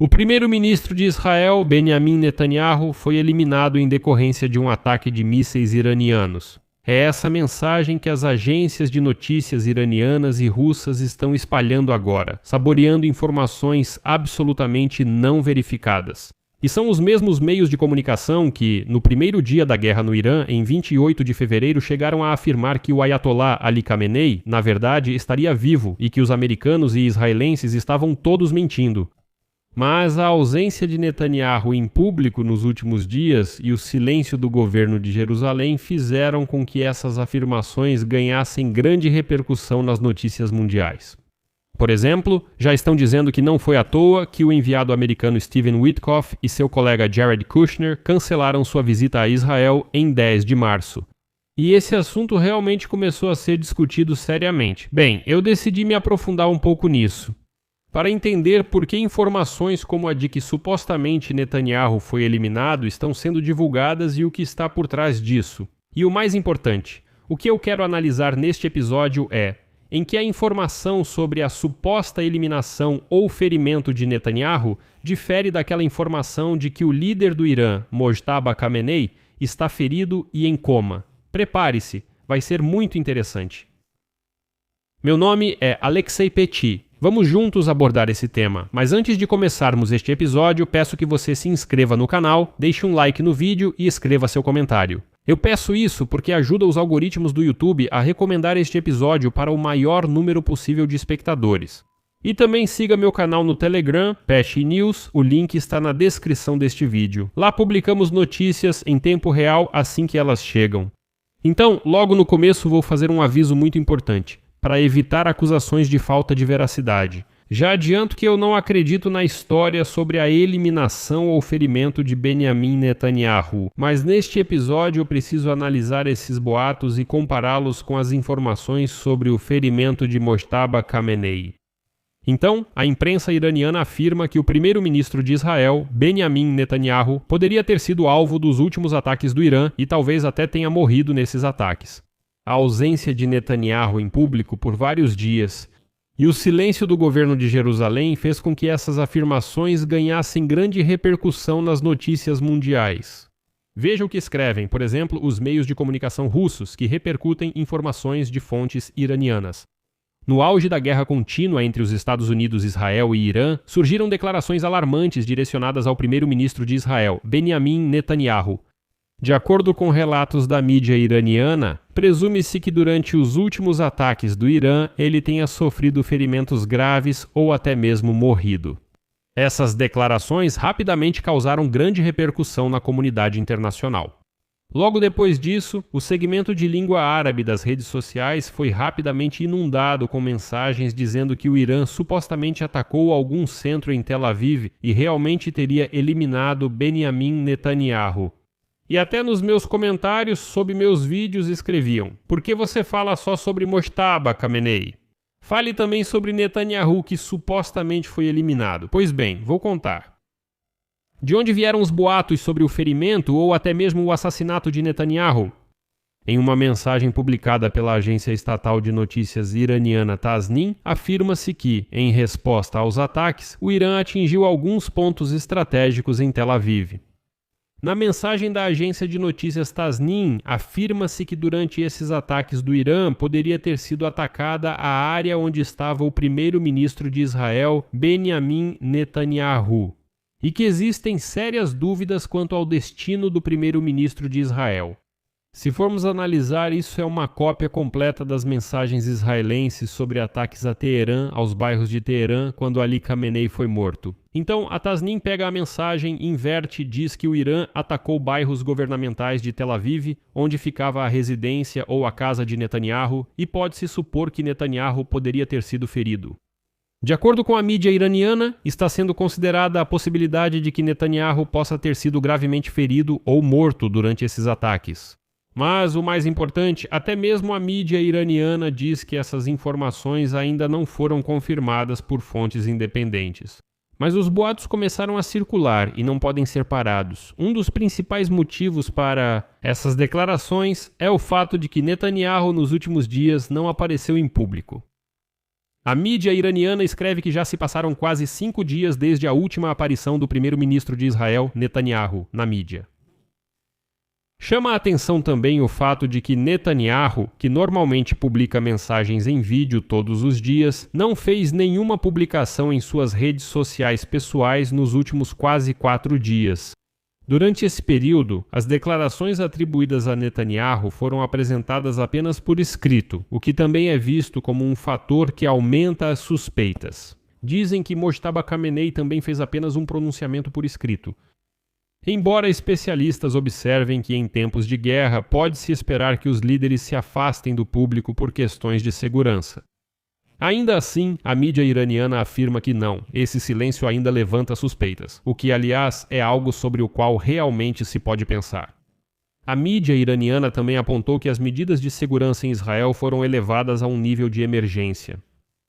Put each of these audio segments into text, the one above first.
O primeiro-ministro de Israel, Benjamin Netanyahu, foi eliminado em decorrência de um ataque de mísseis iranianos. É essa mensagem que as agências de notícias iranianas e russas estão espalhando agora, saboreando informações absolutamente não verificadas. E são os mesmos meios de comunicação que, no primeiro dia da guerra no Irã, em 28 de fevereiro, chegaram a afirmar que o Ayatollah Ali Khamenei, na verdade, estaria vivo e que os americanos e israelenses estavam todos mentindo. Mas a ausência de Netanyahu em público nos últimos dias e o silêncio do governo de Jerusalém fizeram com que essas afirmações ganhassem grande repercussão nas notícias mundiais. Por exemplo, já estão dizendo que não foi à toa que o enviado americano Steven Witkoff e seu colega Jared Kushner cancelaram sua visita a Israel em 10 de março. E esse assunto realmente começou a ser discutido seriamente. Bem, eu decidi me aprofundar um pouco nisso, para entender por que informações como a de que supostamente Netanyahu foi eliminado estão sendo divulgadas e o que está por trás disso. E o mais importante, o que eu quero analisar neste episódio é em que a informação sobre a suposta eliminação ou ferimento de Netanyahu difere daquela informação de que o líder do Irã, Mojtaba Khamenei, está ferido e em coma. Prepare-se, vai ser muito interessante. Meu nome é Alexei Petit. Vamos juntos abordar esse tema, mas antes de começarmos este episódio, peço que você se inscreva no canal, deixe um like no vídeo e escreva seu comentário. Eu peço isso porque ajuda os algoritmos do YouTube a recomendar este episódio para o maior número possível de espectadores. E também siga meu canal no Telegram, Pesci News, o link está na descrição deste vídeo. Lá publicamos notícias em tempo real assim que elas chegam. Então, logo no começo vou fazer um aviso muito importante, para evitar acusações de falta de veracidade. Já adianto que eu não acredito na história sobre a eliminação ou ferimento de Benjamin Netanyahu, mas neste episódio eu preciso analisar esses boatos e compará-los com as informações sobre o ferimento de Mojtaba Khamenei. Então, a imprensa iraniana afirma que o primeiro-ministro de Israel, Benjamin Netanyahu, poderia ter sido alvo dos últimos ataques do Irã e talvez até tenha morrido nesses ataques. A ausência de Netanyahu em público por vários dias e o silêncio do governo de Jerusalém fez com que essas afirmações ganhassem grande repercussão nas notícias mundiais. Veja o que escrevem, por exemplo, os meios de comunicação russos que repercutem informações de fontes iranianas. No auge da guerra contínua entre os Estados Unidos, Israel e Irã, surgiram declarações alarmantes direcionadas ao primeiro-ministro de Israel, Benjamin Netanyahu. De acordo com relatos da mídia iraniana, presume-se que durante os últimos ataques do Irã ele tenha sofrido ferimentos graves ou até mesmo morrido. Essas declarações rapidamente causaram grande repercussão na comunidade internacional. Logo depois disso, o segmento de língua árabe das redes sociais foi rapidamente inundado com mensagens dizendo que o Irã supostamente atacou algum centro em Tel Aviv e realmente teria eliminado Benjamin Netanyahu. E até nos meus comentários sob meus vídeos escreviam: por que você fala só sobre Mojtaba Khamenei? Fale também sobre Netanyahu, que supostamente foi eliminado. Pois bem, vou contar. De onde vieram os boatos sobre o ferimento ou até mesmo o assassinato de Netanyahu? Em uma mensagem publicada pela agência estatal de notícias iraniana Tasnim, afirma-se que, em resposta aos ataques, o Irã atingiu alguns pontos estratégicos em Tel Aviv. Na mensagem da agência de notícias Tasnim, afirma-se que durante esses ataques do Irã poderia ter sido atacada a área onde estava o primeiro-ministro de Israel, Benjamin Netanyahu, e que existem sérias dúvidas quanto ao destino do primeiro-ministro de Israel. Se formos analisar, isso é uma cópia completa das mensagens israelenses sobre ataques a Teherã, aos bairros de Teherã, quando Ali Khamenei foi morto. Então, a Tasnim pega a mensagem, inverte e diz que o Irã atacou bairros governamentais de Tel Aviv, onde ficava a residência ou a casa de Netanyahu, e pode-se supor que Netanyahu poderia ter sido ferido. De acordo com a mídia iraniana, está sendo considerada a possibilidade de que Netanyahu possa ter sido gravemente ferido ou morto durante esses ataques. Mas o mais importante, até mesmo a mídia iraniana diz que essas informações ainda não foram confirmadas por fontes independentes. Mas os boatos começaram a circular e não podem ser parados. Um dos principais motivos para essas declarações é o fato de que Netanyahu nos últimos dias não apareceu em público. A mídia iraniana escreve que já se passaram quase 5 dias desde a última aparição do primeiro-ministro de Israel, Netanyahu, na mídia. Chama a atenção também o fato de que Netanyahu, que normalmente publica mensagens em vídeo todos os dias, não fez nenhuma publicação em suas redes sociais pessoais nos últimos quase 4 dias. Durante esse período, as declarações atribuídas a Netanyahu foram apresentadas apenas por escrito, o que também é visto como um fator que aumenta as suspeitas. Dizem que Mojtaba Khamenei também fez apenas um pronunciamento por escrito. Embora especialistas observem que em tempos de guerra pode-se esperar que os líderes se afastem do público por questões de segurança. Ainda assim, a mídia iraniana afirma que não, esse silêncio ainda levanta suspeitas, o que, aliás, é algo sobre o qual realmente se pode pensar. A mídia iraniana também apontou que as medidas de segurança em Israel foram elevadas a um nível de emergência.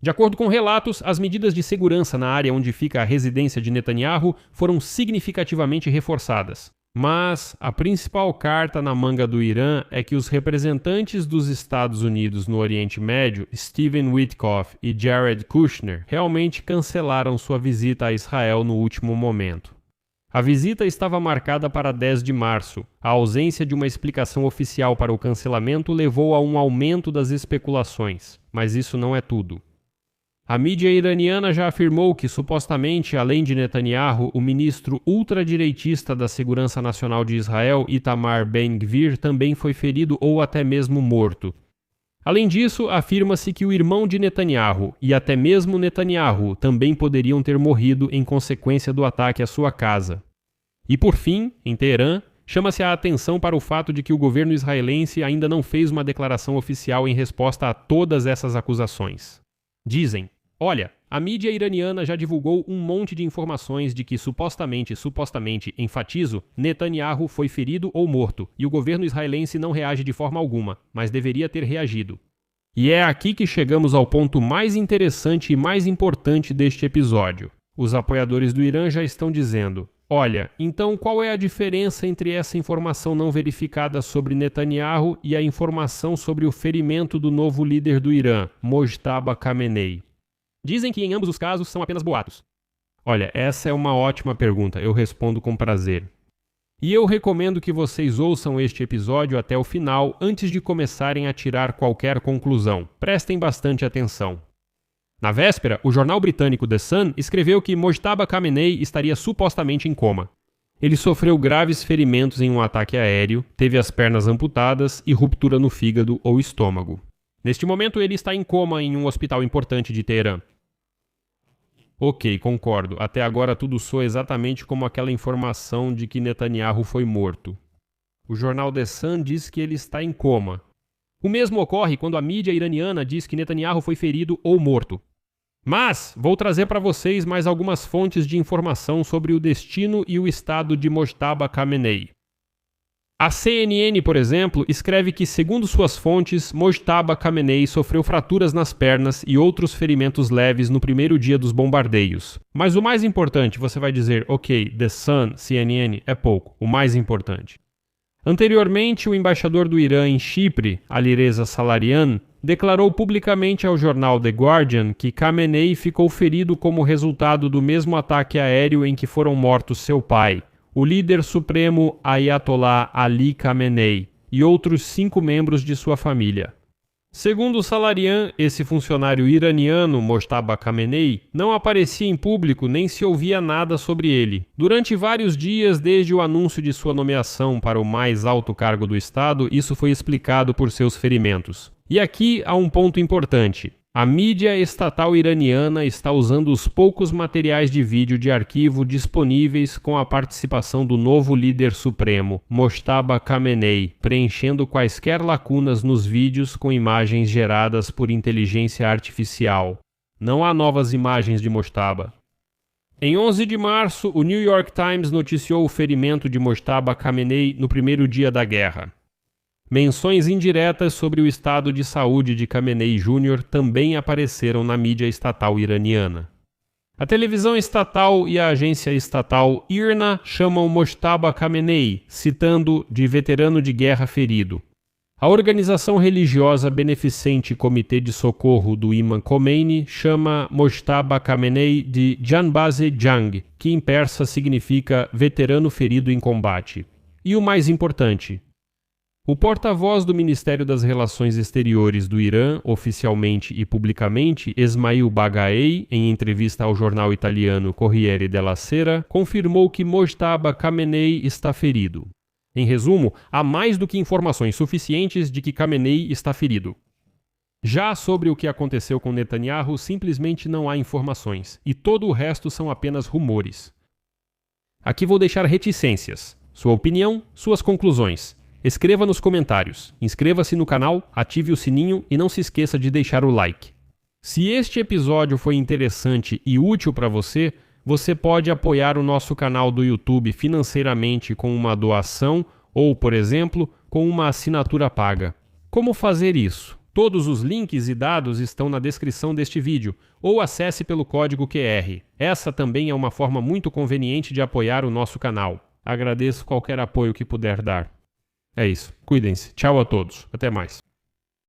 De acordo com relatos, as medidas de segurança na área onde fica a residência de Netanyahu foram significativamente reforçadas. Mas a principal carta na manga do Irã é que os representantes dos Estados Unidos no Oriente Médio, Stephen Witkoff e Jared Kushner, realmente cancelaram sua visita a Israel no último momento. A visita estava marcada para 10 de março. A ausência de uma explicação oficial para o cancelamento levou a um aumento das especulações, mas isso não é tudo. A mídia iraniana já afirmou que, supostamente, além de Netanyahu, o ministro ultradireitista da Segurança Nacional de Israel, Itamar Ben-Gvir, também foi ferido ou até mesmo morto. Além disso, afirma-se que o irmão de Netanyahu e até mesmo Netanyahu também poderiam ter morrido em consequência do ataque à sua casa. E por fim, em Teherã, chama-se a atenção para o fato de que o governo israelense ainda não fez uma declaração oficial em resposta a todas essas acusações. Dizem: olha, a mídia iraniana já divulgou um monte de informações de que supostamente, enfatizo, Netanyahu foi ferido ou morto, e o governo israelense não reage de forma alguma, mas deveria ter reagido. E é aqui que chegamos ao ponto mais interessante e mais importante deste episódio. Os apoiadores do Irã já estão dizendo: olha, então qual é a diferença entre essa informação não verificada sobre Netanyahu e a informação sobre o ferimento do novo líder do Irã, Mojtaba Khamenei? Dizem que em ambos os casos são apenas boatos. Olha, essa é uma ótima pergunta, eu respondo com prazer. E eu recomendo que vocês ouçam este episódio até o final antes de começarem a tirar qualquer conclusão. Prestem bastante atenção. Na véspera, o jornal britânico The Sun escreveu que Mojtaba Khamenei estaria supostamente em coma. Ele sofreu graves ferimentos em um ataque aéreo, teve as pernas amputadas e ruptura no fígado ou estômago. Neste momento, ele está em coma em um hospital importante de Teherã. Ok, concordo. Até agora tudo soa exatamente como aquela informação de que Netanyahu foi morto. O jornal The Sun diz que ele está em coma. O mesmo ocorre quando a mídia iraniana diz que Netanyahu foi ferido ou morto. Mas vou trazer para vocês mais algumas fontes de informação sobre o destino e o estado de Mojtaba Khamenei. A CNN, por exemplo, escreve que, segundo suas fontes, Mojtaba Khamenei sofreu fraturas nas pernas e outros ferimentos leves no primeiro dia dos bombardeios. Mas o mais importante, você vai dizer, ok, The Sun, CNN, é pouco. O mais importante. Anteriormente, o embaixador do Irã em Chipre, Alireza Salarian, declarou publicamente ao jornal The Guardian que Khamenei ficou ferido como resultado do mesmo ataque aéreo em que foram mortos seu pai, o líder supremo Ayatollah Ali Khamenei, e outros 5 membros de sua família. Segundo Salarian, esse funcionário iraniano, Mojtaba Khamenei, não aparecia em público nem se ouvia nada sobre ele. Durante vários dias desde o anúncio de sua nomeação para o mais alto cargo do Estado, isso foi explicado por seus ferimentos. E aqui há um ponto importante. A mídia estatal iraniana está usando os poucos materiais de vídeo de arquivo disponíveis com a participação do novo líder supremo, Mojtaba Khamenei, preenchendo quaisquer lacunas nos vídeos com imagens geradas por inteligência artificial. Não há novas imagens de Mojtaba. Em 11 de março, o New York Times noticiou o ferimento de Mojtaba Khamenei no primeiro dia da guerra. Menções indiretas sobre o estado de saúde de Khamenei Jr. também apareceram na mídia estatal iraniana. A televisão estatal e a agência estatal IRNA chamam Mojtaba Khamenei, citando de veterano de guerra ferido. A organização religiosa beneficente Comitê de Socorro do Imam Khomeini chama Mojtaba Khamenei de Janbaze Jang, que em persa significa veterano ferido em combate. E o mais importante, o porta-voz do Ministério das Relações Exteriores do Irã, oficialmente e publicamente, Esmail Bagaei, em entrevista ao jornal italiano Corriere della Sera, confirmou que Mojtaba Khamenei está ferido. Em resumo, há mais do que informações suficientes de que Khamenei está ferido. Já sobre o que aconteceu com Netanyahu, simplesmente não há informações, e todo o resto são apenas rumores. Aqui vou deixar reticências. Sua opinião, suas conclusões. Escreva nos comentários, inscreva-se no canal, ative o sininho e não se esqueça de deixar o like. Se este episódio foi interessante e útil para você, você pode apoiar o nosso canal do YouTube financeiramente com uma doação ou, por exemplo, com uma assinatura paga. Como fazer isso? Todos os links e dados estão na descrição deste vídeo, ou acesse pelo código QR. Essa também é uma forma muito conveniente de apoiar o nosso canal. Agradeço qualquer apoio que puder dar. É isso. Cuidem-se. Tchau a todos. Até mais.